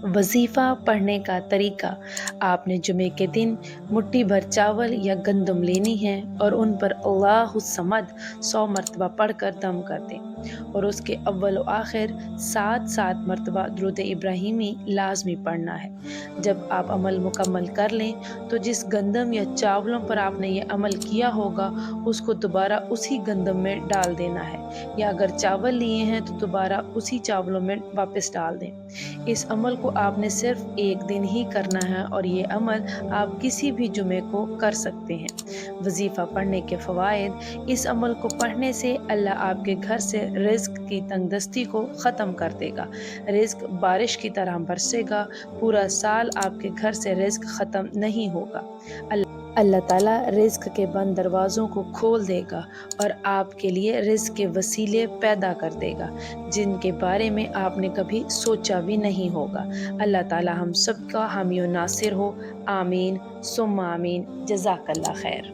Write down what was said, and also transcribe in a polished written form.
وظیفہ پڑھنے کا طریقہ: آپ نے جمعے کے دن مٹھی بھر چاول یا گندم لینی ہے اور ان پر اللہ الصمد 100 مرتبہ پڑھ کر دم کر دیں، اور اس کے اول و آخر 7 مرتبہ درود ابراہیمی لازمی پڑھنا ہے۔ جب آپ عمل مکمل کر لیں تو جس گندم یا چاولوں پر آپ نے یہ عمل کیا ہوگا اس کو دوبارہ اسی گندم میں ڈال دینا ہے، یا اگر چاول لیے ہیں تو دوبارہ اسی چاولوں میں واپس ڈال دیں۔ اس عمل کو آپ نے صرف ایک دن ہی کرنا ہے، اور یہ عمل آپ کسی بھی جمعے کو کر سکتے ہیں۔ وظیفہ پڑھنے کے فوائد: اس عمل کو پڑھنے سے اللہ آپ کے گھر سے رزق کی تنگ دستی کو ختم کر دے گا، رزق بارش کی طرح برسے گا، پورا سال آپ کے گھر سے رزق ختم نہیں ہوگا۔ اللہ تعالیٰ رزق کے بند دروازوں کو کھول دے گا اور آپ کے لیے رزق کے وسیلے پیدا کر دے گا جن کے بارے میں آپ نے کبھی سوچا بھی نہیں ہوگا۔ اللہ تعالیٰ ہم سب کا حامی و ناصر ہو، آمین ثم آمین۔ جزاک اللہ خیر۔